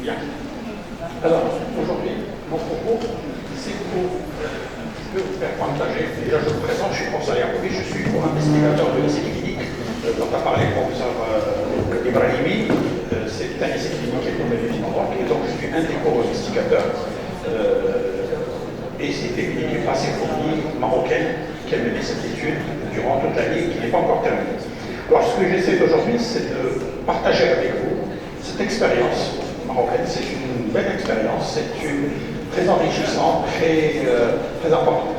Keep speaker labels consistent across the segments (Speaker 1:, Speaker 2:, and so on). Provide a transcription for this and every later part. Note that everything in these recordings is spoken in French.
Speaker 1: Bien. Alors, aujourd'hui, mon propos, c'est pour vous faire partager. Déjà, je me présente, je suis professeur Yacoubi, je suis investigateur de l'essai clinique dont a parlé le professeur Ibrahimi. C'est un essai clinique qui est tombé du Maroc, et donc je suis un des co-investigateurs. Et c'était une équipe assez fournie marocaine qui a mené cette étude durant toute l'année, qui n'est pas encore terminée. Alors, ce que j'essaie aujourd'hui, c'est de partager avec vous cette expérience marocaine. C'est une belle expérience, c'est très enrichissante, très importante.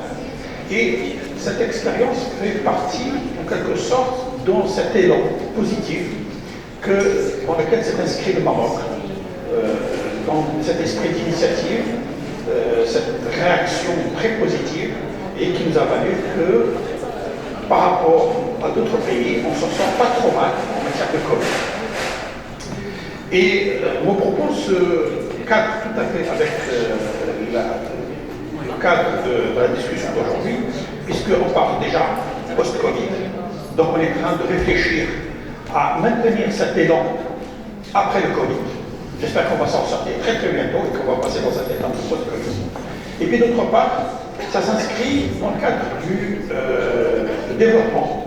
Speaker 1: Et cette expérience fait partie, en quelque sorte, dans cet élan positif dans lequel s'est inscrit le Maroc, dans cet esprit d'initiative, cette réaction très positive, et qui nous a valu que, par rapport à d'autres pays, on ne s'en sort pas trop mal en matière de Covid. Et mon propos se cadre tout à fait avec le cadre de la discussion d'aujourd'hui, puisqu'on parle déjà post-Covid, donc on est en train de réfléchir à maintenir cet élan après le Covid. J'espère qu'on va s'en sortir très très bientôt et qu'on va passer dans cet élan post-Covid. Et puis d'autre part, ça s'inscrit dans le cadre du développement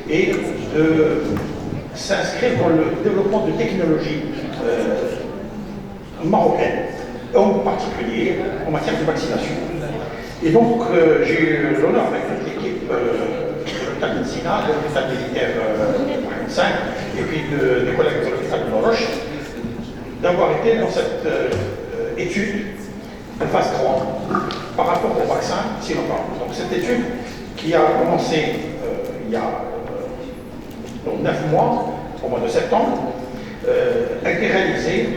Speaker 1: et s'inscrit dans le développement de technologies marocaines, en particulier en matière de vaccination. Et donc, j'ai eu l'honneur avec toute l'équipe de l'hôpital de Sina, de l'hôpital militaire 5, et puis des collègues de l'hôpital de Moroche, d'avoir été dans cette étude de phase 3 par rapport au vaccin Sinopharm. Donc, cette étude qui a commencé il y a 9 mois, au mois de septembre, a été réalisée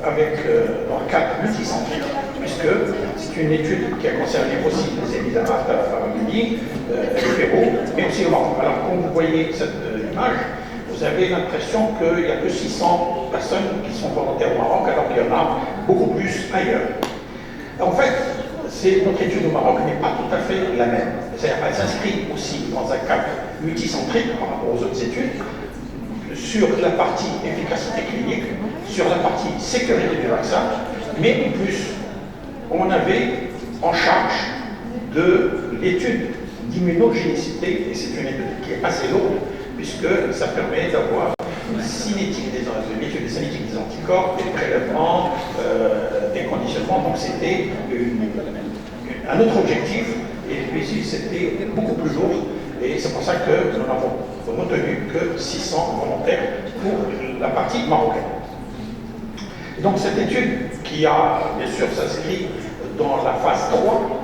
Speaker 1: dans un cadre multicentrique, puisque c'est une étude qui a concerné aussi les Émirats arabes unis, le Pérou, mais aussi le Maroc. Alors, quand vous voyez cette image, vous avez l'impression qu'il n'y a que 600 personnes qui sont volontaires au Maroc, alors qu'il y en a beaucoup plus ailleurs. En fait, notre étude au Maroc n'est pas tout à fait la même. C'est-à-dire qu'elle s'inscrit aussi dans un cadre multicentrique par rapport aux autres études, sur la partie efficacité clinique, sur la partie sécurité du vaccin, mais en plus, on avait en charge de l'étude d'immunogénicité, et c'est une étude qui est assez lourde, puisque ça permet d'avoir une étude des cinétiques des anticorps, des prélèvements, des conditionnements. Donc c'était un autre objectif, et puis c'était beaucoup plus lourd, et c'est pour ça que nous n'avons retenu que 600 volontaires pour la partie marocaine. Donc cette étude qui a bien sûr s'inscrit dans la phase 3,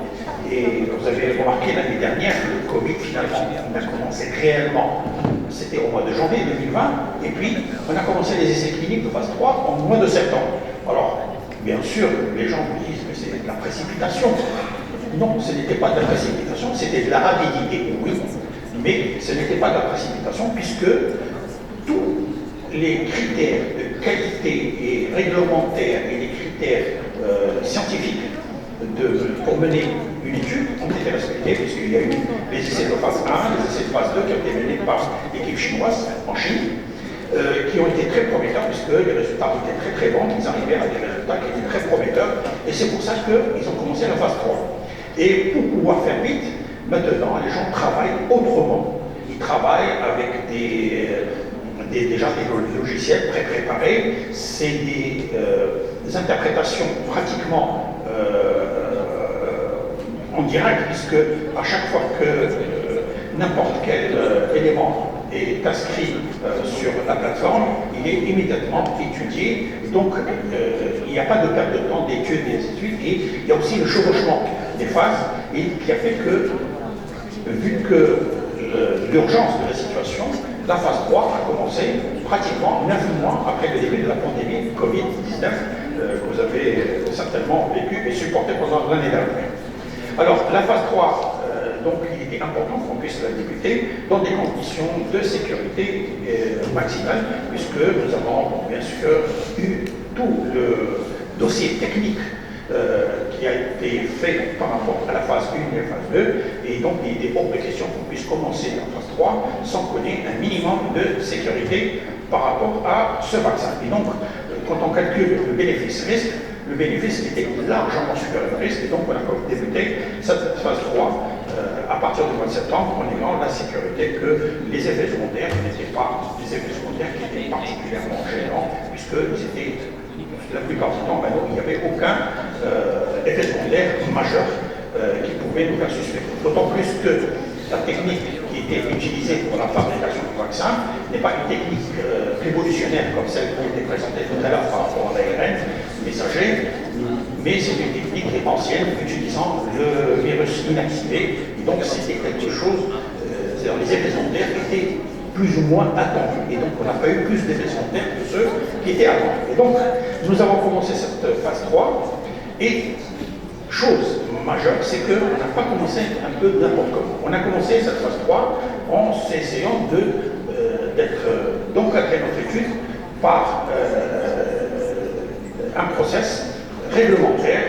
Speaker 1: et vous avez remarqué l'année dernière, le Covid finalement on a commencé réellement, c'était au mois de janvier 2020, et puis on a commencé les essais cliniques de phase 3 au mois de septembre. Alors, bien sûr, les gens vous disent que c'est de la précipitation. Non, ce n'était pas de la précipitation, c'était de la rapidité, oui, mais ce n'était pas de la précipitation, puisque tous les critères de qualité et réglementaires et les critères scientifiques pour mener une étude ont été respectés, puisqu'il y a eu les essais de phase 1, les essais de phase 2 qui ont été menés par l'équipe chinoise en Chine, qui ont été très prometteurs, puisque les résultats étaient très très bons, ils arrivaient à des résultats qui étaient très prometteurs, et c'est pour ça qu'ils ont commencé la phase 3. Et pour pouvoir faire vite, maintenant les gens travaillent autrement. Ils travaillent avec déjà des logiciels préparés, c'est des interprétations pratiquement en direct, puisque à chaque fois que n'importe quel élément est inscrit sur la plateforme, il est immédiatement étudié. Donc il n'y a pas de perte de temps d'études et ainsi de suite. Et il y a aussi le chevauchement des phases, et qui a fait que, vu que l'urgence de la situation, la phase 3 a commencé pratiquement 9 mois après le début de la pandémie Covid-19 que vous avez certainement vécu et supporté pendant l'année dernière. Alors, la phase 3, donc, il était important qu'on puisse la débuter dans des conditions de sécurité maximale, puisque nous avons bien sûr eu tout le dossier technique qui a été fait par rapport à la phase 1 et la phase 2, et donc il était hors de question qu'on puisse commencer la phase 3 sans connaître un minimum de sécurité par rapport à ce vaccin. Et donc, quand on calcule le bénéfice-risque, le bénéfice était largement supérieur au risque, et donc on a débuté cette phase 3 à partir du mois de septembre, en ayant la sécurité que les effets secondaires n'étaient pas des effets secondaires qui étaient particulièrement gênants, puisqu'ils étaient, la plupart du temps, il n'y avait aucun effet secondaire majeur qui pouvait nous faire suspecter. D'autant plus que la technique qui était utilisée pour la fabrication du vaccin n'est pas une technique révolutionnaire comme celle qui a été présentée tout à l'heure par rapport à l'ARN messager, mais c'est une technique qui est ancienne, utilisant le virus inactivé, et donc c'était quelque chose, c'est-à-dire les effets secondaires étaient plus ou moins attendus, et donc on n'a pas eu plus d'effets secondaires que ceux qui étaient attendus. Et donc, nous avons commencé cette phase 3, et chose majeure, c'est qu'on n'a pas commencé un peu n'importe comment. On a commencé cette phase 3 en essayant d'encadrer notre étude par un process réglementaire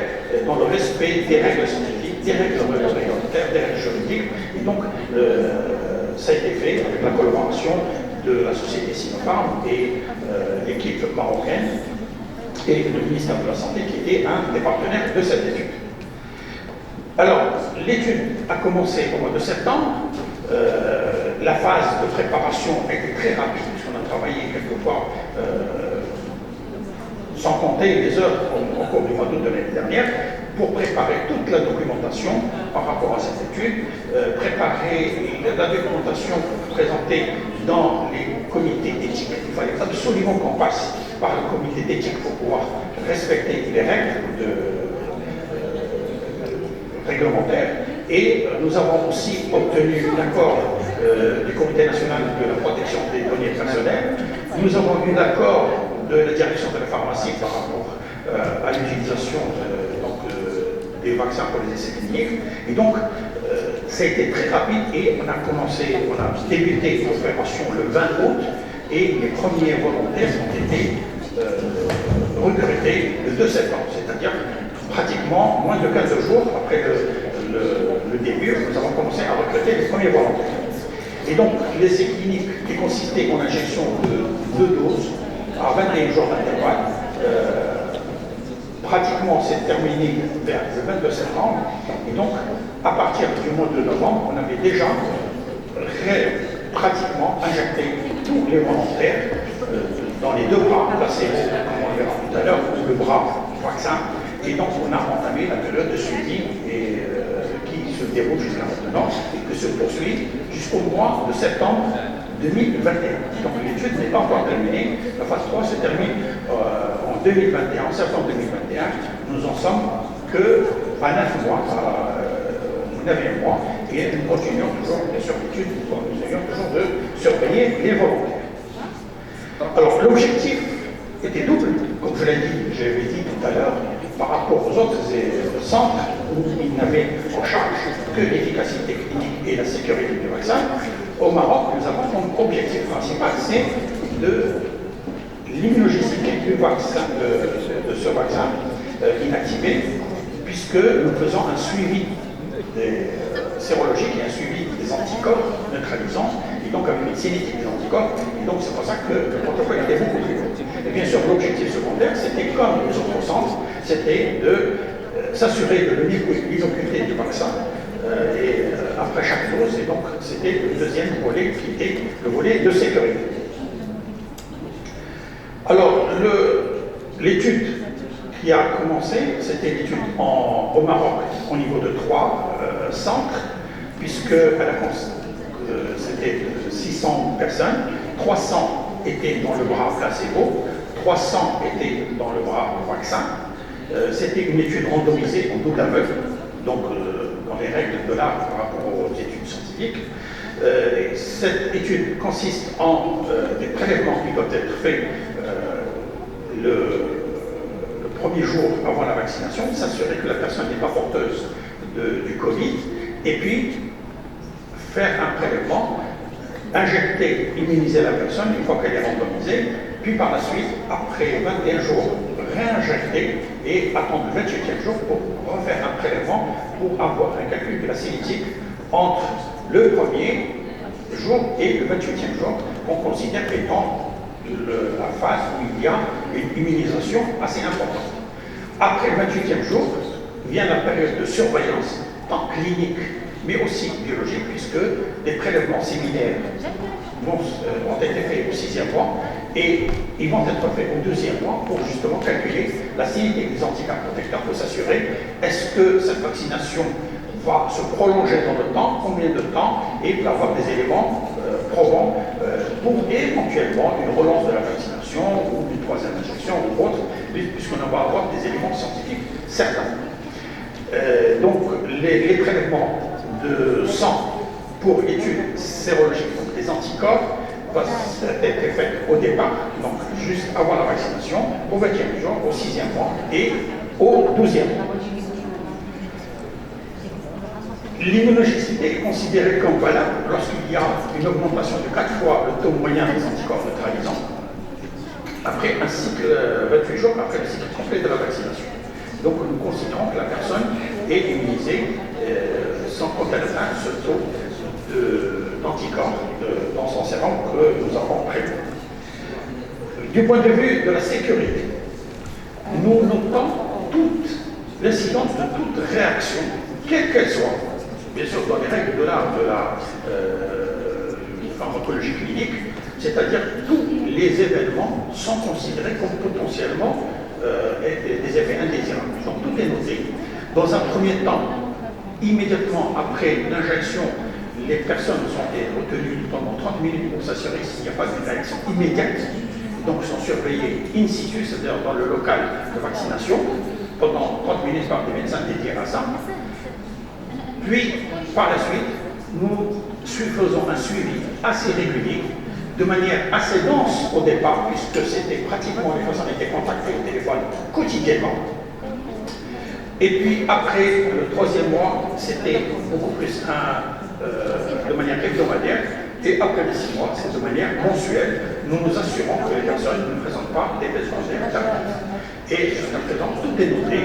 Speaker 1: dans le respect des règles scientifiques, des règles réglementaires, des règles juridiques. Et donc, ça a été fait avec la collaboration de la société Sinopharm et l'équipe marocaine et le ministère de la Santé qui était un des partenaires de cette étude. Alors, l'étude a commencé au mois de septembre. La phase de préparation a été très rapide, puisqu'on a travaillé quelquefois sans compter les heures au cours du mois d'août de l'année dernière, pour préparer toute la documentation par rapport à cette étude, préparer la documentation présentée dans les comités d'éthique. Il fallait absolument qu'on passe par le comité d'éthique pour pouvoir respecter les règles réglementaires. Et nous avons aussi obtenu l'accord du Comité national de la protection des données personnelles. Nous avons eu l'accord de la direction de la pharmacie par rapport à l'utilisation des vaccins pour les essais cliniques. Et donc, ça a été très rapide et on a débuté l'opération le 20 août et les premiers volontaires ont été recrutés le 2 septembre, c'est-à-dire pratiquement moins de 15 jours après le début, nous avons commencé à recruter les premiers volontaires. Et donc, l'essai clinique qui consistait en injection de 2 doses à 21 jours d'intervalle, pratiquement c'est terminé vers le 22 septembre. Et donc, à partir du mois de novembre, on avait déjà pratiquement injecté tous les volontaires dans les 2 bras, placebo, comme on le verra tout à l'heure, le bras vaccin. Et donc, on a entamé la période de suivi qui se déroule jusqu'à maintenant et qui se poursuit jusqu'au mois de septembre 2021. Donc, l'étude n'est pas encore terminée. La phase 3 se termine en 2021, en septembre 2021. Nous en sommes qu'à 9 mois, au 9e mois, et nous continuons toujours, bien sûr, l'étude, nous essayons toujours de surveiller les volontaires. Alors, l'objectif était double, comme je l'ai dit tout à l'heure, par rapport aux autres centres où ils n'avaient en charge que l'efficacité clinique et la sécurité du vaccin. Au Maroc, nous avons comme objectif principal, c'est de l'immunogénicité du vaccin, de ce vaccin inactivé, puisque nous faisons un suivi sérologique et un suivi des anticorps neutralisants, et donc avec une cinétique des anticorps, et donc c'est pour ça que le protocole était beaucoup plus long. Et bien sûr, l'objectif secondaire, c'était comme les autres centres, c'était de s'assurer de l'innocuité du vaccin après chaque dose, et donc c'était le deuxième volet qui était le volet de sécurité. Alors, l'étude qui a commencé, c'était l'étude au Maroc au niveau de 3 centres, puisque c'était 600 personnes, 300 étaient dans le bras placebo, 300 étaient dans le bras vaccin. C'était une étude randomisée en double aveugle, donc dans les règles de l'art par rapport aux études scientifiques. Cette étude consiste en des prélèvements qui doivent être faits le premier jour avant la vaccination, s'assurer que la personne n'est pas porteuse du Covid, et puis faire un prélèvement, injecter, immuniser la personne une fois qu'elle est randomisée, puis par la suite, après 21 jours, réinjecter et attendre le 28e jour pour refaire un prélèvement pour avoir un calcul de la cinétique entre le premier jour et le 28e jour qu'on considère étant la phase où il y a une immunisation assez importante. Après le 28e jour, vient la période de surveillance, tant clinique, mais aussi biologique, puisque des prélèvements similaires ont été faits au 6e mois et ils vont être faits au 2e mois pour justement calculer la l'activité des anticorps protecteurs pour s'assurer est-ce que cette vaccination va se prolonger dans le temps, combien de temps, et il va avoir des éléments probants pour éventuellement une relance de la vaccination ou une troisième injection ou autre, puisqu'on va avoir des éléments scientifiques certains. Donc les prélèvements de sang pour études sérologiques, donc des anticorps, être faits au départ, donc juste avant la vaccination, au 20e jour, au 6e mois et au 12e mois. L'immunogénicité est considérée comme valable lorsqu'il y a une augmentation de 4 fois le taux moyen des anticorps neutralisants après un cycle 28 jours après le cycle complet de la vaccination. Donc nous considérons que la personne est immunisée sans qu'elle atteint ce taux d'anticorps dans son sérum que nous avons prévu. Du point de vue de la sécurité, nous notons toute l'incidence de toute réaction, quelle qu'elle soit, bien sûr dans les règles de la pharmacologie clinique, c'est-à-dire tous les événements sont considérés comme potentiellement des effets indésirables. Donc tout est noté. Dans un premier temps, immédiatement après l'injection, les personnes sont retenues pendant 30 minutes pour s'assurer s'il n'y a pas de réaction immédiate. Donc sont surveillées in situ, c'est-à-dire dans le local de vaccination, pendant 30 minutes par des médecins dédiés à ça. Puis, par la suite, nous faisons un suivi assez régulier, de manière assez dense au départ, puisque c'était pratiquement les personnes étaient contactées au téléphone quotidiennement. Et puis après le 3e mois, c'était beaucoup plus de manière hebdomadaire. Et après les 6 mois, c'est de manière mensuelle. Nous nous assurons que les personnes ne présentent pas des besoins véritables. Et jusqu'à présent, tout est noté.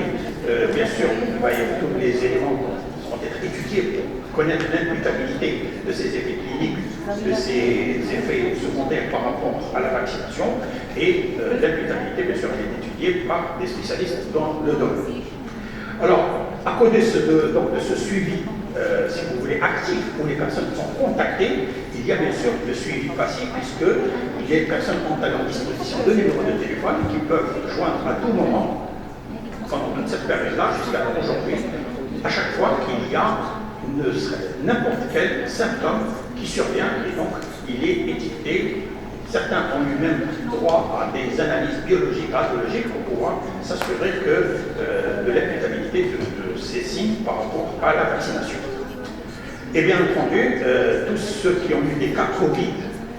Speaker 1: Bien sûr, il va y avoir tous les éléments qui vont être étudiés pour connaître l'imputabilité de ces effets cliniques, de ces effets secondaires par rapport à la vaccination. Et l'imputabilité, bien sûr, elle est étudiée par des spécialistes dans le domaine. Alors, à côté de ce suivi, si vous voulez, actif, où les personnes sont contactées, il y a bien sûr le suivi passif, puisque les personnes ont à leur disposition deux numéros de téléphone qui peuvent joindre à tout moment, pendant toute cette période-là, jusqu'à aujourd'hui, à chaque fois qu'il y a n'importe quel symptôme qui survient, et donc il est étiqueté. Certains ont eu même droit à des analyses biologiques, radiologiques pour pouvoir s'assurer de l'imputabilité de ces signes par rapport à la vaccination. Et bien entendu, tous ceux qui ont eu des cas Covid,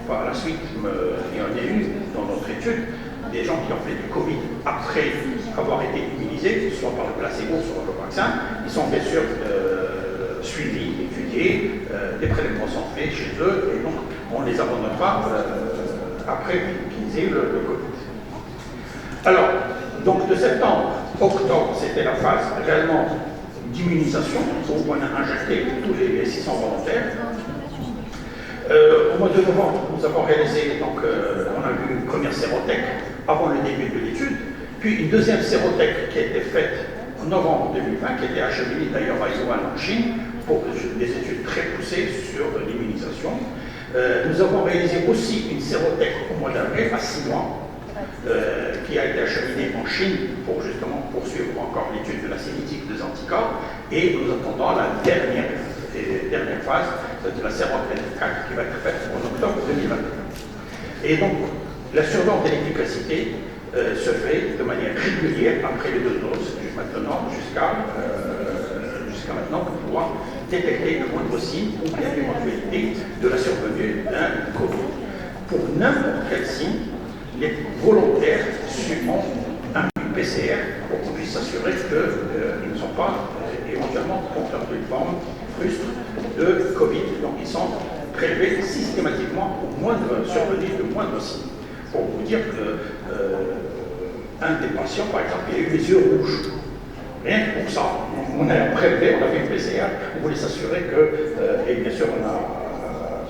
Speaker 1: par la suite, il y en a eu dans notre étude, des gens qui ont fait du Covid après avoir été immunisés, soit par le placebo, soit par le vaccin, ils sont bien sûr suivis, étudiés, des prélèvements sont faits chez eux, et donc on ne les abandonne pas après qu'ils aient le Covid. Alors, donc de septembre, octobre, c'était la phase réellement d'immunisation, où on a injecté tous les 600 volontaires. Au mois de novembre, nous avons réalisé, donc, on a vu une première sérothèque avant le début de l'étude, puis une deuxième sérothèque qui a été faite en novembre 2020, qui a été acheminée d'ailleurs à Yuan en Chine, pour des études très poussées sur l'immunisation. Nous avons réalisé aussi une sérothèque au mois d'avril, à 6 mois, qui a été acheminée en Chine pour justement poursuivre encore l'étude de la cinétique des anticorps, et nous attendons la dernière phase de la sérothèque qui va être faite en octobre 2021. Et donc, la surveillance de l'efficacité se fait de manière régulière après les 2 doses, jusqu'à maintenant, pour pouvoir détecter le moindre signe ou bien l'éventualité de la survenue d'un Covid. Pour n'importe quel signe, les volontaires suivront un PCR pour qu'on puisse s'assurer qu'ils ne sont pas éventuellement porteurs d'une forme frustre de Covid. Donc ils sont prélevés systématiquement au moindre survenue de moindre signe. Pour vous dire qu'un des patients, par exemple, il a eu les yeux rouges. Rien que pour ça, on a prélevé, on a fait une PCR, on voulait s'assurer que, et bien sûr, on a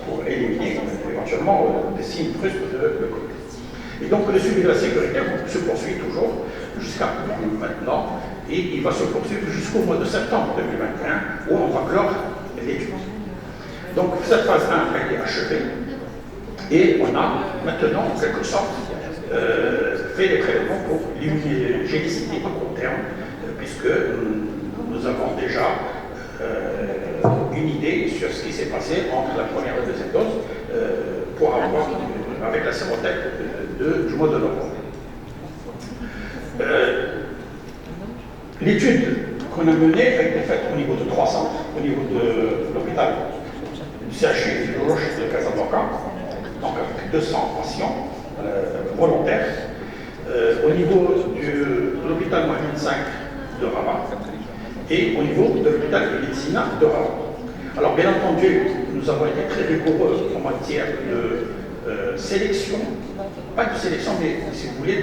Speaker 1: pour éliminer éventuellement des signes frustres de Covid. Et donc le suivi de la sécurité se poursuit toujours jusqu'à maintenant, et il va se poursuivre jusqu'au mois de septembre 2021, où on va clore l'étude. Donc cette phase 1 a été achevée, et on a maintenant, en quelque sorte, fait les prélèvements pour l'immunogénicité à court terme, puisque nous avons déjà une idée sur ce qui s'est passé entre la première et la deuxième dose pour avoir, avec la sérothèque du mois de novembre. L'étude qu'on a menée a été faite au niveau de 3 centres, au niveau de l'hôpital du CHU de Roche de Casablanca, donc avec 200 patients volontaires, au niveau de l'hôpital Mohamed V de Rabat et au niveau de l'hôpital de Médecina de Rabat. Alors bien entendu, nous avons été très rigoureux en matière de sélection, pas de sélection, mais si vous voulez,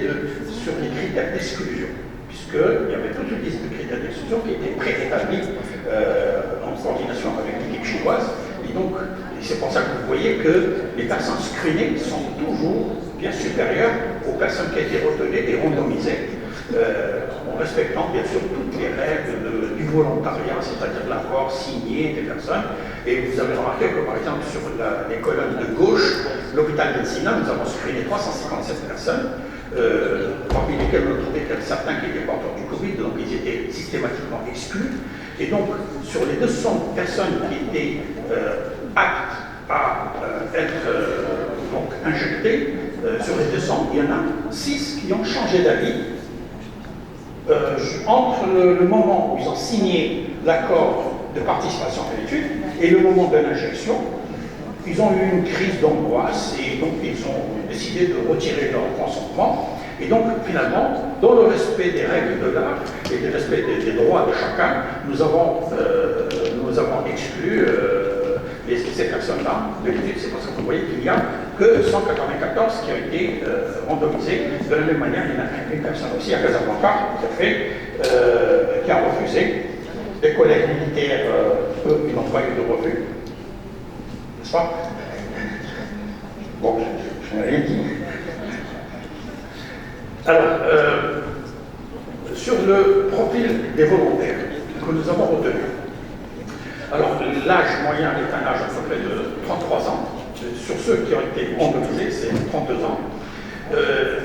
Speaker 1: sur les critères d'exclusion, puisqu'il y avait toute une liste de critères d'exclusion qui étaient préétablis en coordination avec l'équipe chinoise. Et donc, c'est pour ça que vous voyez que les personnes screenées sont toujours bien supérieures aux personnes qui ont été retenues et randomisées, en respectant bien sûr toutes les règles du volontariat, c'est-à-dire l'accord signé des personnes. Et vous avez remarqué que, par exemple, sur les colonnes de gauche, l'hôpital de Médecina, nous avons screené 357 personnes, parmi lesquelles on a trouvé certains qui étaient porteurs du Covid, donc ils étaient systématiquement exclus. Et donc, sur les 200 personnes qui étaient aptes à être donc, injectées, sur les 200, il y en a 6 qui ont changé d'avis entre le moment où ils ont signé l'accord de participation à l'étude et le moment de l'injection. Ils ont eu une crise d'angoisse et donc ils ont décidé de retirer leur consentement. Et donc, finalement, dans le respect des règles de l'art et du respect des droits de chacun, nous avons exclu ces personnes-là de l'étude. C'est pour ça que vous voyez qu'il n'y a que 194 qui ont été randomisés. De la même manière, il y en a une personne aussi à Casablanca qui a refusé. Les collègues militaires, eux, ils n'ont pas eu de refus. N'est-ce pas? Bon, je n'ai rien dit. Alors, sur le profil des volontaires que nous avons retenu, alors l'âge moyen est un âge à peu près de 33 ans. Sur ceux qui ont été randomisés, c'est 32 ans.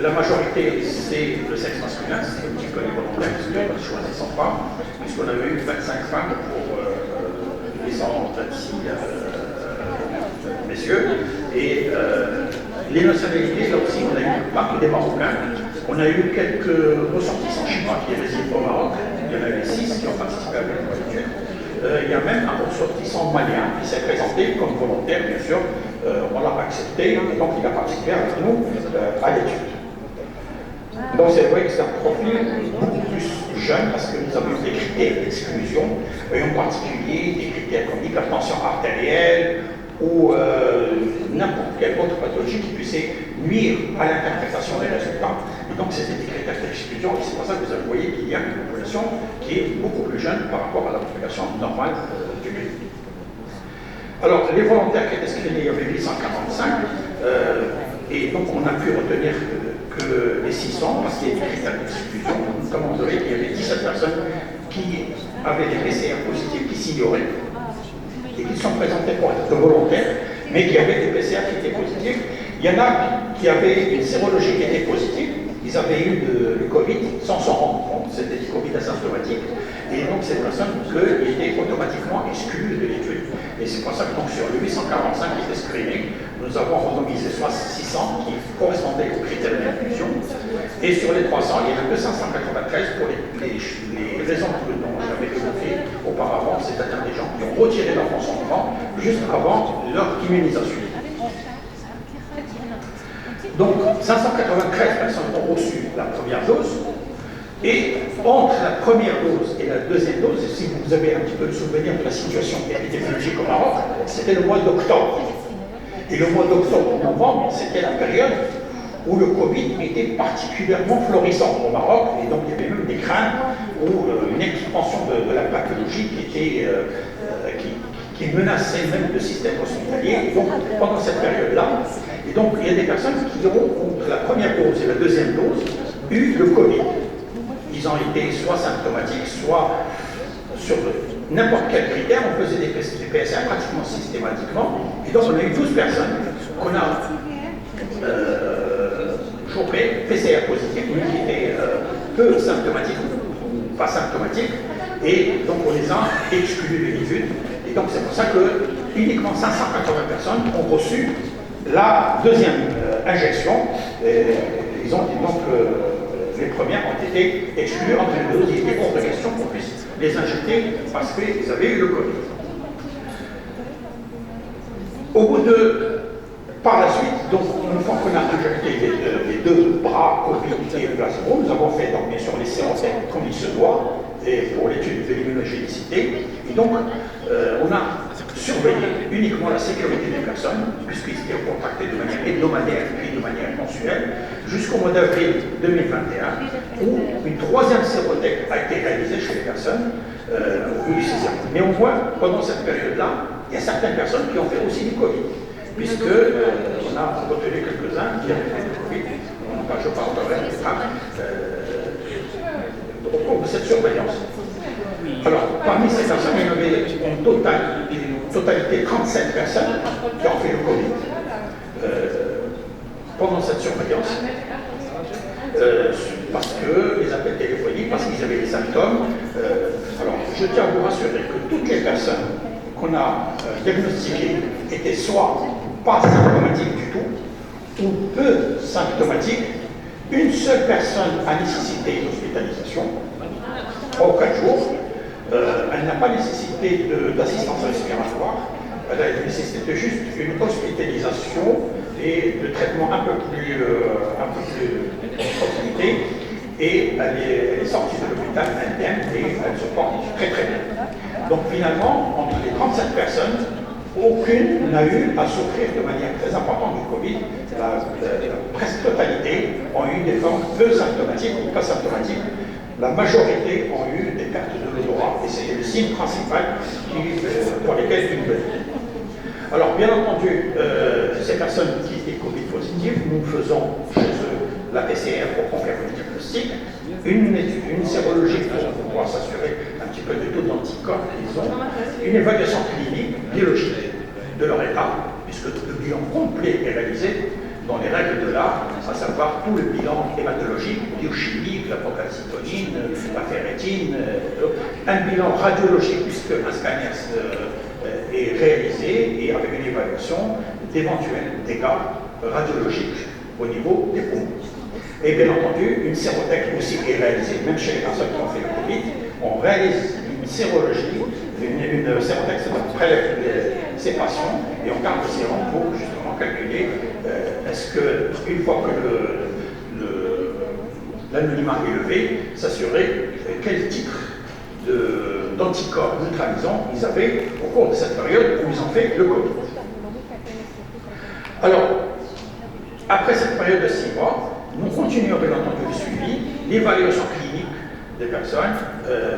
Speaker 1: La majorité, c'est le sexe masculin, c'est un petit peu les volontaires, parce qu'on ne choisissant pas, puisqu'on avait eu 25 femmes pour les 126 messieurs. Et les nationalités, là aussi, on a eu partout des Marocains. On a eu quelques ressortissants chinois qui résident au Maroc. Il y en a eu 6 qui ont participé à l'étude. Il y a même un ressortissant malien qui s'est présenté comme volontaire, bien sûr. On l'a accepté, et donc il a participé avec nous à l'étude. Donc c'est vrai que c'est un profil beaucoup plus jeune parce que nous avons des critères d'exclusion, et en particulier des critères comme l'hypertension artérielle ou n'importe quelle autre pathologie qui puisse nuire à l'interprétation des résultats. Et donc c'était des critères d'exclusion, et c'est pour ça que vous voyez qu'il y a une population qui est beaucoup plus jeune par rapport à la population normale du pays. Alors, les volontaires qui étaient screenés, il y avait 845, et donc on a pu retenir que les 600, parce qu'il y a des critères d'exclusion, notamment vous savez qu'il y avait 17 personnes qui avaient des PCR positifs, qui s'ignoraient, et qui sont présentées pour être volontaires, mais qui avaient des PCR qui étaient positifs. Il y en a qui avaient une sérologie qui était positive, ils avaient eu le Covid sans s'en rendre compte, c'était du Covid asymptomatique, et donc ces personnes étaient automatiquement exclues de l'étude. Et c'est pour ça que donc, sur les 845 qui étaient screenés, nous avons randomisé soit 600 qui correspondaient aux critères d'inclusion, et sur les 300, il y en a que 593 pour les raisons dont j'avais évoqué auparavant, c'est-à-dire des gens qui ont retiré leur consentement juste avant leur immunisation. Donc, 593 personnes ont reçu la première dose, et entre la première dose et la deuxième dose, si vous avez un petit peu le souvenir de la situation épidémiologique au Maroc, c'était le mois d'octobre. Et le mois d'octobre-novembre, c'était la période où le Covid était particulièrement florissant au Maroc, et donc il y avait même des craintes ou une expansion de la pathologie qui menaçait même le système hospitalier. Et donc, pendant cette période-là, Et donc, il y a des personnes qui ont, entre la première dose et la deuxième dose, eu le Covid. Ils ont été soit symptomatiques, soit sur n'importe quel critère. On faisait des PCR pratiquement systématiquement. Et donc, on a eu 12 personnes qu'on a chopé PCR positif, qui étaient peu symptomatiques ou pas symptomatiques. Et donc, on les a exclus de l'étude. Et donc, c'est pour ça que uniquement 580 personnes ont reçu la deuxième injection. Ils ont donc les premières ont été exclues entre les deux. Il était hors de question qu'on puisse les injecter parce qu'ils avaient eu le Covid. Au bout de, par la suite, donc une fois qu'on a injecté les deux bras Covid et le placebo, nous avons fait donc bien sûr les sérotests comme il se doit et pour l'étude de l'immunogénicité. Et donc on a surveillé uniquement la sécurité des personnes, puisqu'ils étaient contactés de manière hebdomadaire puis de manière mensuelle, jusqu'au mois d'avril 2021, où une troisième sérothèque a été réalisée chez les personnes au bout du 6e. Néanmoins, pendant cette période-là, il y a certaines personnes qui ont fait aussi du Covid, puisque on a retenu quelques-uns qui avaient fait du Covid. Je parlerai au cours de cette surveillance. Alors, parmi ces personnes, il y en avait en total, une totalité 37 personnes qui ont fait le Covid pendant cette surveillance, parce que les appels téléphoniques, parce qu'ils avaient des symptômes. Alors, je tiens à vous rassurer que toutes les personnes qu'on a diagnostiquées étaient soit pas symptomatiques du tout, ou peu symptomatiques. Une seule personne a nécessité une hospitalisation, 3 ou 4 jours. Elle n'a pas nécessité d'assistance respiratoire, elle a nécessité juste une hospitalisation et de traitement un peu plus proximité, et elle est sortie de l'hôpital indemne et elle se porte très très bien. Donc finalement, entre les 37 personnes, aucune n'a eu à souffrir de manière très importante du Covid. La presque totalité ont eu des formes peu symptomatiques ou pas symptomatiques. La majorité ont eu des pertes de l'odorat, et c'est le signe principal pour lesquels ils venaient. Alors, bien entendu, ces personnes qui étaient Covid positives, nous faisons chez eux la PCR pour confirmer le diagnostic, une sérologie pour pouvoir s'assurer un petit peu du taux d'anticorps qu'ils ont, une évaluation clinique, biologique de leur état, puisque le bilan complet est réalisé dans les règles de l'art, à savoir tout le bilan hématologique, biochimique, la procalcitoline, la ferritine, un bilan radiologique, puisque un scanner est réalisé et avec une évaluation d'éventuels dégâts radiologiques au niveau des poumons. Et bien entendu, une sérothèque aussi est réalisée, même chez les personnes qui ont fait le Covid, on réalise une sérologie, une sérothèque, c'est prélève ces patients et on garde le sérum pour justement calculer est-ce qu'une fois que l'anonymat est levé, s'assurer quel titre d'anticorps neutralisants ils avaient au cours de cette période où ils ont fait le Covid. Alors, après cette période de 6 mois, nous continuons bien entendu le suivi, l'évaluation clinique des personnes,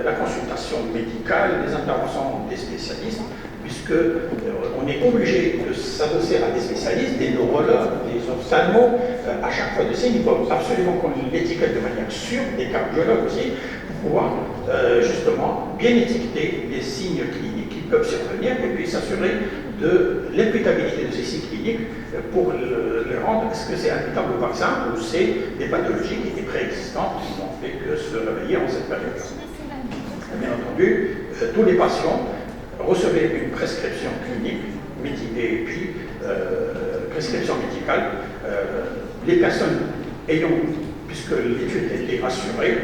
Speaker 1: la consultation médicale, les interventions des spécialistes, puisque on est obligé de s'adosser à des spécialistes, des neurologues, des ophtalmos, à chaque fois de ces niveaux. Absolument qu'on l'étiquette de manière sûre, des cardiologues aussi, pour pouvoir justement bien étiqueter les signes cliniques qui peuvent survenir et puis s'assurer de l'imputabilité de ces signes cliniques pour les rendre, est-ce que c'est imputable au vaccin ou c'est des pathologies qui étaient préexistantes qui n'ont fait que se réveiller en cette période. Bien entendu, tous les patients recevaient une prescription clinique et puis prescription médicale. Les personnes ayant, puisque l'étude était assurée,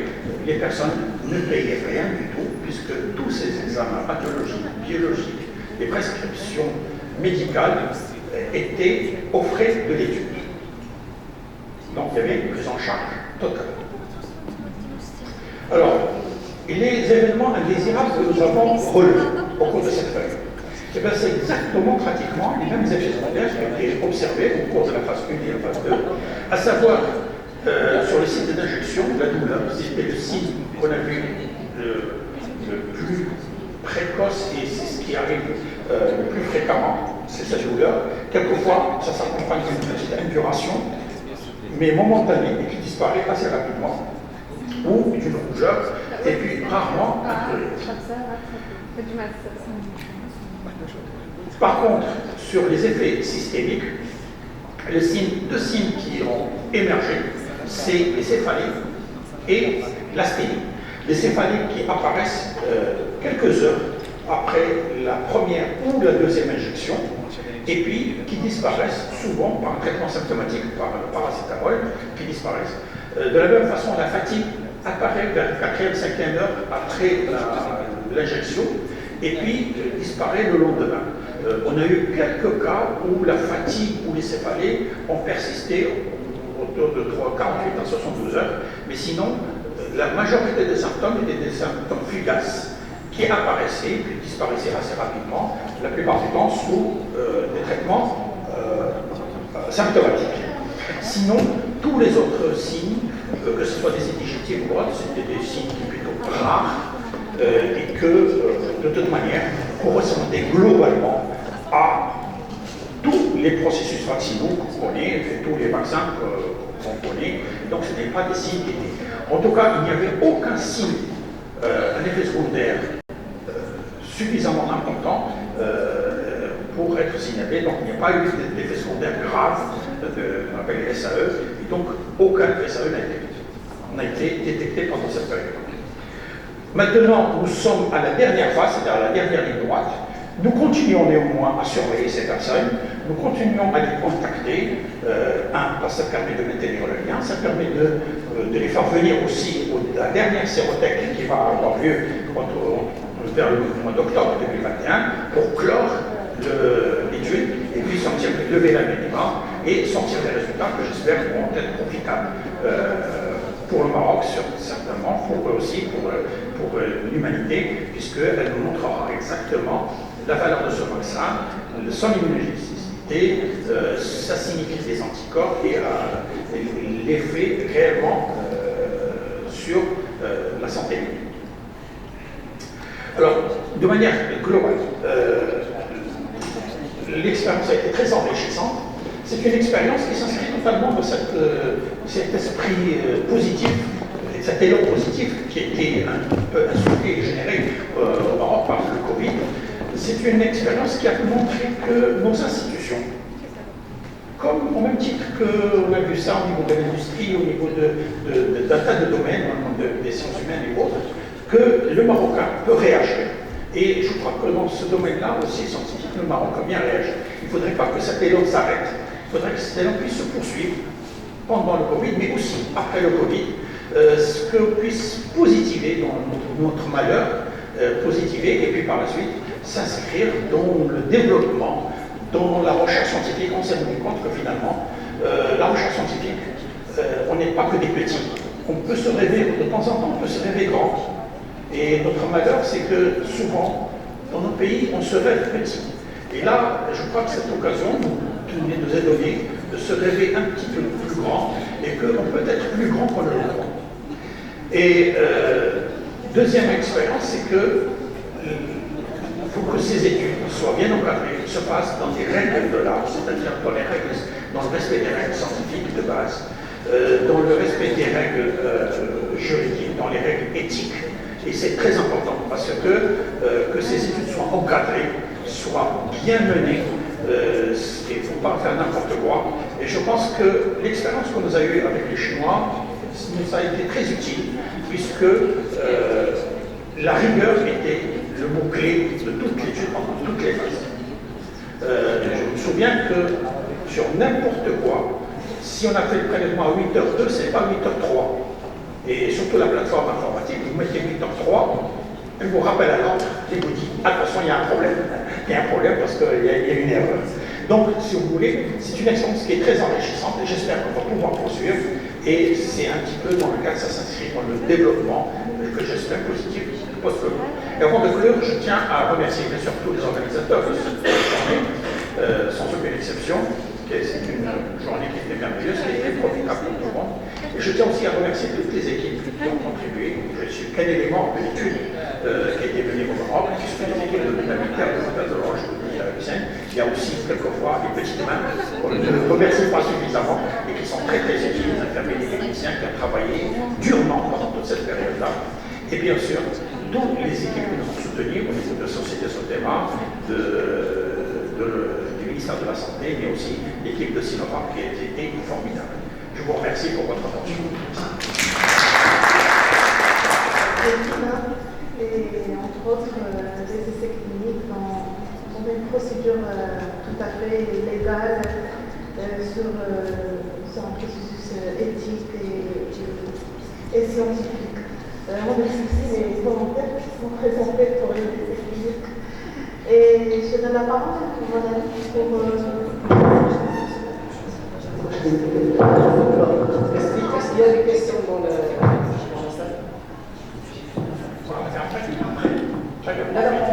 Speaker 1: les personnes ne payaient rien du tout, puisque tous ces examens pathologiques, biologiques, les prescriptions médicales étaient aux frais de l'étude. Donc il y avait une prise en charge totale. Alors, les événements indésirables que nous avons relevés au cours de cette période, c'est exactement pratiquement les mêmes effets secondaires qui ont été observés au cours de la phase 1 et la phase 2, à savoir sur le site d'injection, la douleur, c'était le signe qu'on a vu le plus précoce et c'est ce qui arrive le plus fréquemment. c'est cette douleur. Quelquefois, ça s'accompagne d'une petite induration, mais momentanée et qui disparaît assez rapidement, ou d'une rougeur, et puis rarement un prurite. Par contre, sur les effets systémiques, deux signes qui ont émergé, c'est les céphalées et l'asthénie. Les céphalées qui apparaissent quelques heures après la première ou la deuxième injection, et puis qui disparaissent souvent par un traitement symptomatique, par le paracétamol, qui disparaissent. De la même façon, la fatigue apparaît vers la 4e, 5e heure après l'injection, et puis disparaît le lendemain. On a eu quelques cas où la fatigue ou les céphalées ont persisté autour de 48 à 72 heures, mais sinon, la majorité des symptômes étaient des symptômes fugaces qui apparaissaient puis disparaissaient assez rapidement, la plupart du temps sous des traitements symptomatiques. Sinon, tous les autres signes, que ce soit des indigestives ou autres, c'était des signes plutôt rares et que, de toute manière, correspondaient globalement à tous les processus vaccinaux qu'on connaît, tous les vaccins qu'on connaît. Donc, ce n'est pas des signes qui étaient. En tout cas, il n'y avait aucun signe, un effet secondaire suffisamment important pour être signalé. Donc, il n'y a pas eu d'effet secondaire grave, qu'on appelle les SAE, et donc aucun SAE n'a été détecté pendant cette période. Maintenant, nous sommes à la dernière phase, c'est-à-dire à la dernière ligne droite. Nous continuons néanmoins à surveiller ces personnes, nous continuons à les contacter, parce que ça permet de maintenir le lien, ça permet de les faire venir aussi à la dernière sérothèque qui va avoir lieu vers le mois d'octobre 2021 pour clore l'étude et puis lever la minima et sortir des résultats que j'espère vont être profitables pour le Maroc, certainement, pour eux aussi, pour l'humanité, puisqu'elle nous montrera exactement la valeur de ce vaccin, son immunogénicité, sa signifie des anticorps et l'effet réellement sur la santé. Alors, de manière globale, l'expérience a été très enrichissante. C'est une expérience qui s'inscrit totalement dans cet esprit positif, cet élan positif qui a été un peu insufflé et généré au Maroc par le Covid. C'est une expérience qui a montré que nos institutions, comme au même titre qu'on a vu ça au niveau de l'industrie, au niveau d'un tas de domaines, des sciences humaines et autres, que le Marocain peut réagir. Et je crois que dans ce domaine-là aussi scientifique, le Maroc a bien réagi. Il ne faudrait pas que cet élan s'arrête. Il faudrait que cet élan puisse se poursuivre pendant le Covid, mais aussi après le Covid, ce que puisse positiver dans notre malheur, positiver, et puis par la suite s'inscrire dans le développement, dans la recherche scientifique. On s'est rendu compte que finalement, la recherche scientifique, on n'est pas que des petits. On peut se rêver, de temps en temps, on peut se rêver grand. Et notre malheur, c'est que souvent, dans nos pays, on se rêve petit. Et là, je crois que cette occasion nous est donnée de se rêver un petit peu plus grand et qu'on peut être plus grand qu'on ne le croit. Et deuxième expérience, c'est que il faut que ces études soient bien encadrées, se passent dans des règles de l'art, c'est-à-dire dans le respect des règles scientifiques de base, dans le respect des règles juridiques, dans les règles éthiques. Et c'est très important parce que ces études soient encadrées, soient bien menées. Il ne faut pas faire n'importe quoi. Et je pense que l'expérience qu'on nous a eue avec les Chinois nous a été très utile, puisque la rigueur était le mot-clé de toute l'étude pendant toutes les phases. Je me souviens que sur n'importe quoi, si on a fait le prélèvement à 8h02, ce n'est pas 8h03. Et surtout la plateforme informatique, vous mettez 8h03, elle vous rappelle à l'ordre et vous dit attention, il y a un problème. Il y a un problème parce qu'il y a une erreur. Donc, si vous voulez, c'est une expérience qui est très enrichissante et j'espère qu'on va pouvoir poursuivre. Et c'est un petit peu dans le cadre, ça s'inscrit dans le développement que j'espère positif post-Covid. Et avant de clore, je tiens à remercier bien sûr tous les organisateurs de cette journée, sans aucune exception. C'est une journée qui était merveilleuse, qui était profitable pour tout le monde. Et je tiens aussi à remercier toutes les équipes qui ont contribué. Je suis qu'un élément de l'étude qui a été menée au Maroc, qui sont les équipes de l'hôpital militaire de l'hôpital de l'Orange, de Hussein, Il y a aussi quelquefois des petites mains qu'on ne remercie pas suffisamment et qui sont très utiles, les infirmiers et les techniciens qui ont travaillé durement pendant toute cette période-là. Et bien sûr, toutes les équipes qui nous ont soutenus au niveau de la Société Sotera, du ministère de la Santé, mais aussi l'équipe de Sinovac qui a été formidable. Je vous remercie pour votre attention.
Speaker 2: Et entre autres, les essais cliniques dans une procédure tout à fait légale sur un processus éthique et scientifique. On remercie aussi les volontaires qui sont présentés pour les essais cliniques. Et je donne la parole à mon ami pour...
Speaker 3: Est-ce qu'il y a des questions dans la salle?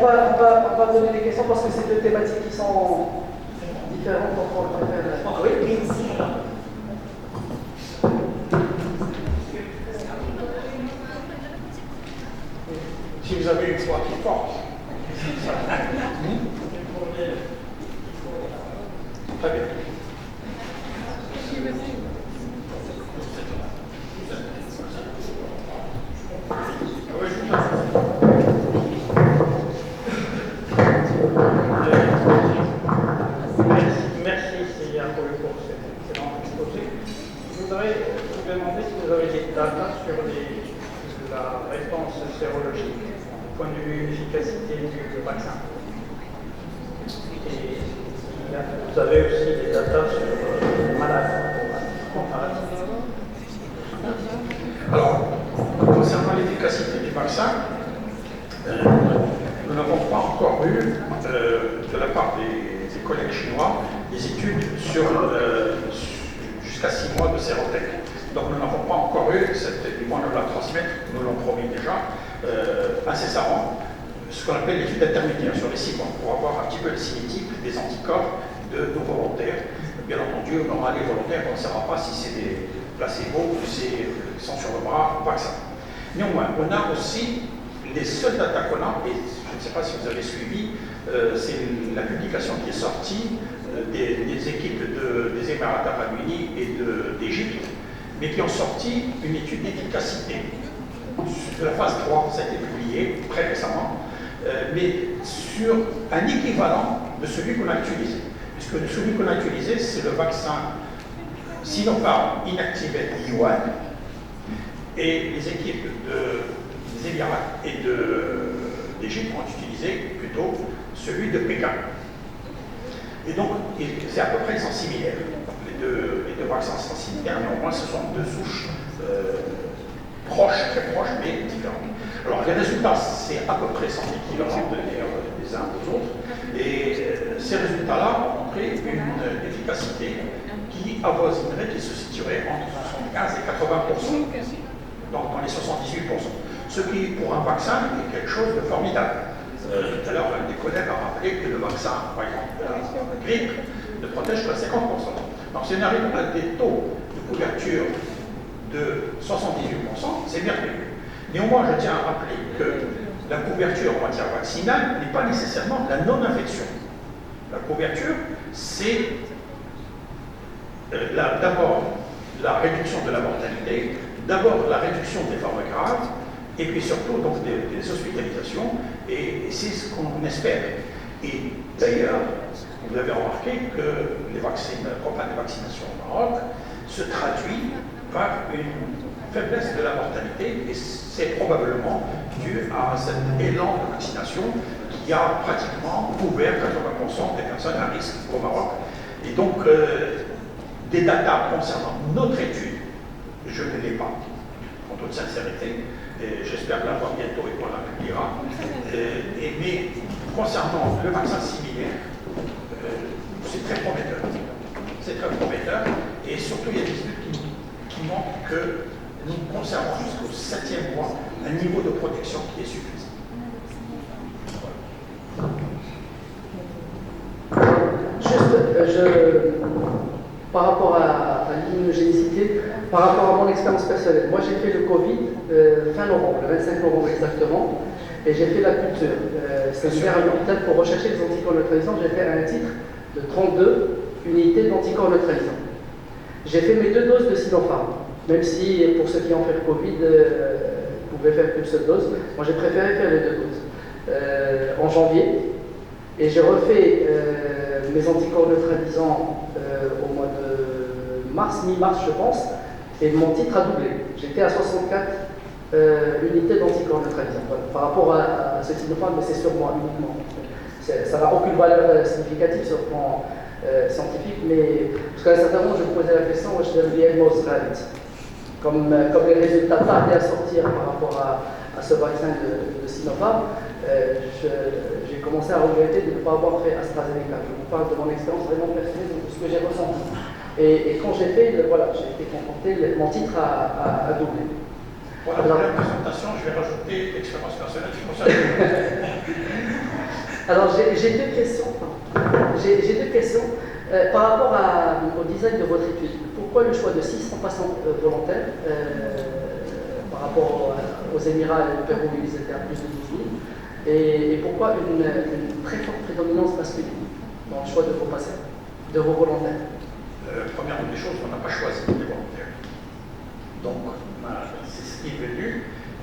Speaker 3: On va donner des questions parce que c'est deux thématiques qui sont différentes. Donc on préfère... Oui.
Speaker 1: Si vous avez une foi qui porte, très bien.
Speaker 4: Merci Sylvia pour cet excellent exposé. Je voudrais vous demander si vous avez des datas sur la réponse sérologique du point de vue efficacité du vaccin. Et vous avez aussi des datas sur les malades comparatifs.
Speaker 1: Alors, concernant l'efficacité du vaccin, nous n'avons pas encore eu, de la part des collègues chinois, des études sur jusqu'à 6 mois de sérotech. Donc nous n'avons pas encore eu, ils vont nous la transmettre, nous l'ont promis déjà, incessamment, ce qu'on appelle l'étude intermédiaire sur les 6 mois, pour avoir un petit peu le cinétique des anticorps de nos volontaires. Bien entendu, on aura les volontaires, on ne saura pas si c'est des placebos ou c'est sont sur le bras vaccin. Néanmoins, on a aussi les seuls data qu'on a, et je ne sais pas si vous avez suivi, c'est la publication qui est sortie des équipes des Émirats arabes unis et d'Égypte, mais qui ont sorti une étude d'efficacité de la phase 3, ça a été publié très récemment, mais sur un équivalent de celui qu'on a utilisé. Puisque celui qu'on a utilisé, c'est le vaccin Sinopharm Inactivated Yuan, et les équipes des Émirats et d'Égypte ont utilisé plutôt celui de Pékin. Et donc, c'est à peu près, ils sont similaires. Les deux vaccins sont similaires, mais au moins ce sont deux souches proches, très proches, mais différentes. Alors, les résultats, c'est à peu près sans équivalent des uns aux autres. Et ces résultats-là ont montré une efficacité qui avoisinerait, qui se situerait entre 75 et 80%. Dans les 78%. Ce qui, pour un vaccin, est quelque chose de formidable. Tout à l'heure, un des collègues a rappelé que le vaccin, par exemple, la grippe, ne protège que 50%. Donc, si on arrive à des taux de couverture de 78%, c'est merveilleux. Néanmoins, je tiens à rappeler que la couverture en matière vaccinale n'est pas nécessairement la non-infection. La couverture, c'est d'abord la réduction de la mortalité, d'abord la réduction des formes graves, et puis surtout donc, des hospitalisations, et c'est ce qu'on espère. Et d'ailleurs, vous avez remarqué que les campagnes de vaccination au Maroc se traduit par une faiblesse de la mortalité, et c'est probablement dû à cet élan de vaccination qui a pratiquement couvert 80% des personnes à risque au Maroc. Et donc, des datas concernant notre étude, je ne l'ai pas, en toute sincérité, et j'espère l'avoir bientôt et qu'on la publiera. Mais concernant le vaccin similaire, c'est très prometteur. C'est très prometteur, et surtout il y a des études qui montrent que nous conservons jusqu'au 7e mois un niveau de protection qui est suffisant.
Speaker 3: Juste, par rapport à l'immunogénicité, Par rapport à mon expérience personnelle, moi j'ai fait le Covid fin novembre, le 25 novembre exactement, et j'ai fait la culture. C'est-à-dire à l'hôpital pour rechercher les anticorps neutralisants, j'ai fait un titre de 32 unités d'anticorps neutralisants. J'ai fait mes 2 doses de Sinopharm, même si pour ceux qui ont fait le Covid, pouvaient faire qu'une seule dose. Moi j'ai préféré faire les 2 doses. En janvier, et j'ai refait mes anticorps neutralisants au mois de mars, mi-mars je pense, et mon titre a doublé. J'étais à 64 unités d'anticorps neutralisants. Voilà. Par rapport à ce Sinopharm, mais c'est sur moi uniquement. Ça n'a aucune valeur significative sur le plan scientifique, mais parce qu'à un certain moment je me posais la question, moi je devais comme les résultats tardaient à sortir par rapport à ce vaccin de Sinopharm, j'ai commencé à regretter de ne pas avoir fait AstraZeneca. Je vous parle de mon expérience vraiment personnelle, de ce que j'ai ressenti. Et quand j'ai fait, voilà, j'ai été confronté, mon titre a doublé.
Speaker 1: Voilà, pour la présentation, je vais rajouter l'expérience personnelle qui concerne.
Speaker 3: Alors, j'ai 2 questions. J'ai 2 questions. Par rapport au design de votre étude, pourquoi le choix de 600 patients volontaires par rapport aux Émirats et au Pérou où ils étaient à plus de 12 000 et pourquoi une très forte prédominance masculine dans le choix de vos patients, de vos volontaires?
Speaker 1: Première des choses, on n'a pas choisi les volontaires. Donc, c'est ce qui est venu.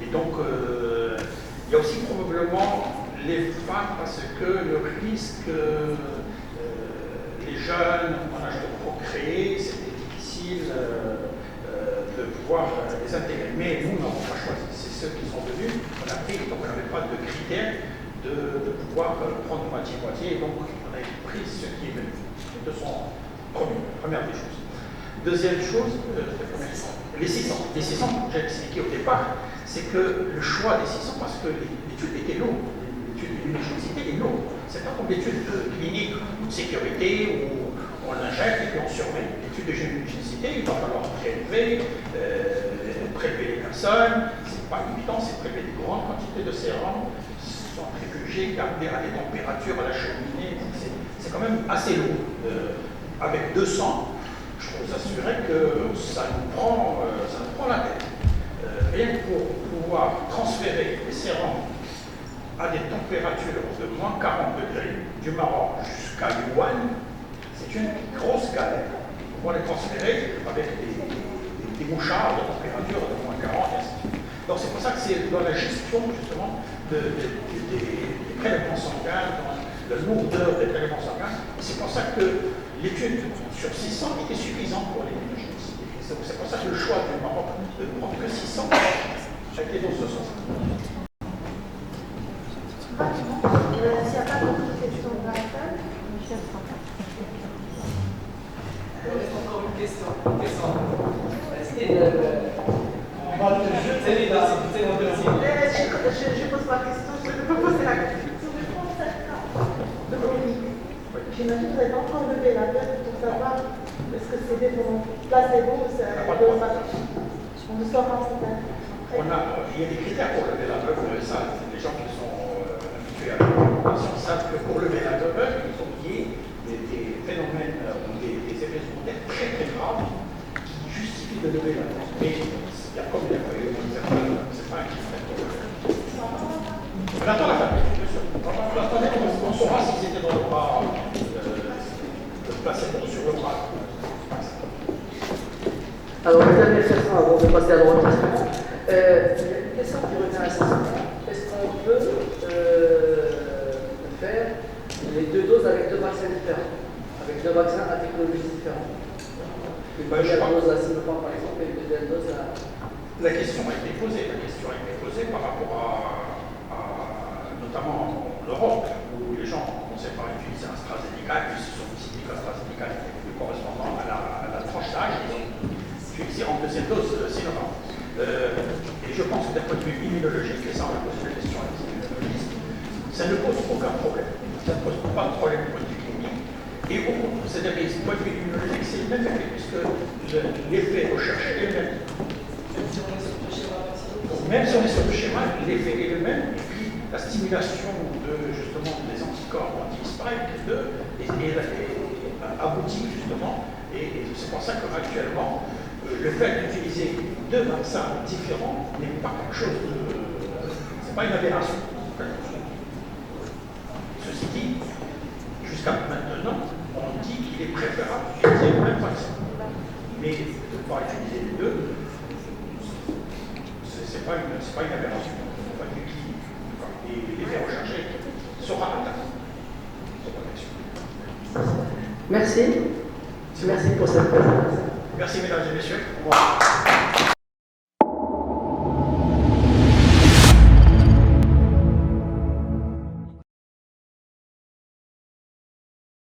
Speaker 1: Et donc, il y a aussi probablement les femmes parce que le risque, les jeunes en âge de procréer, c'était difficile de pouvoir les intégrer. Mais nous n'avons pas choisi. C'est ceux qui sont venus. On a pris, donc on n'avait pas de critères de pouvoir prendre moitié-moitié. Donc, on a pris ceux qui est venu. De son première des choses. Deuxième chose, les 600. Les 600, j'ai expliqué au départ, c'est que le choix des 600, parce que l'étude était lourde, l'étude d'immunogénicité est lourde. C'est pas comme l'étude clinique ou de sécurité où on injecte et puis on surveille. L'étude de immunogénicité, il va falloir prélever les personnes. C'est pas limitant, c'est prélever des grandes quantités de sérum, centrifugés, garder à des températures, à la cheminée. C'est quand même assez lourd. Avec 200, je peux vous assurer que ça nous prend la tête. Rien que pour pouvoir transférer les sérums à des températures de moins 40 degrés, du Maroc jusqu'à Yuan, c'est une grosse galère. On va les transférer avec des mouchards de température de moins 40 et ainsi de suite. Donc c'est pour ça que c'est dans la gestion justement des prélèvements sanguins, dans la lourdeur des prélèvements sanguins. C'est pour ça que l'étude sur 600 était suffisante pour l'immunogénicité. C'est pour ça que le choix du Maroc de ne prendre que 600 a été dans ce sens.
Speaker 2: S'il n'y a pas d'autres questions de la salle,
Speaker 5: encore une question. On va te jeter dans notre dossier.
Speaker 2: je pose ma question, je ne peux pas poser la question. De Dominique. J'imagine que vous n'avez pas encore levé la tête pour savoir est-ce que c'était pour placebo ou c'est on ne sort pas en
Speaker 1: Il y a des critères pour lever la veuve, ça, les gens qui sont habitués à la préparation savent que pour lever la veuve, il faut qu'il y ait des phénomènes ou des effets secondaires très très graves qui justifient de lever la veuve. Mais il y a comme il y a pas eu, c'est pas un critère pour le faire. On attend la famille, bien sûr. On saura si c'était dans le bras, le placebo sur le bras.
Speaker 3: Alors, une dernière question avant de passer à l'autre question. Il y a une question qui revient assez souvent. Est-ce qu'on peut faire les 2 doses avec 2 vaccins différents, avec 2 vaccins à technologies différentes? Une première dose à Sinopharm par exemple et une deuxième dose à...
Speaker 1: La question a été posée. La question a été posée par rapport notamment en Europe, où les gens ont commencé par utiliser AstraZeneca, et puis se sont décidés qu'AstraZeneca était plus correspondant à la tranche d'âge, ils ont utilisé en deuxième dose Sinopharm. Et je pense que d'un point de vue immunologique, et ça on a posé la question à des immunologistes, ça ne pose aucun problème. Ça ne pose pas de problème du point de vue clinique. Et au contraire, c'est-à-dire que du point de vue immunologique, c'est le même effet, puisque l'effet recherché est le même. Même si on est sur le schéma, l'effet est le même, et puis la stimulation justement des anticorps anti-spike aboutit justement, et c'est pour ça qu'actuellement, le fait d'utiliser deux vaccins différents n'est pas quelque chose de... c'est pas une aberration. Ceci dit, jusqu'à maintenant, on dit qu'il est préférable d'utiliser le même vaccin. Mais de ne pas utiliser les deux, c'est pas une aberration. On va dire qu'il l'effet recherché sera atteint.
Speaker 3: Merci. Merci pour cette présentation.
Speaker 1: Merci mesdames et messieurs.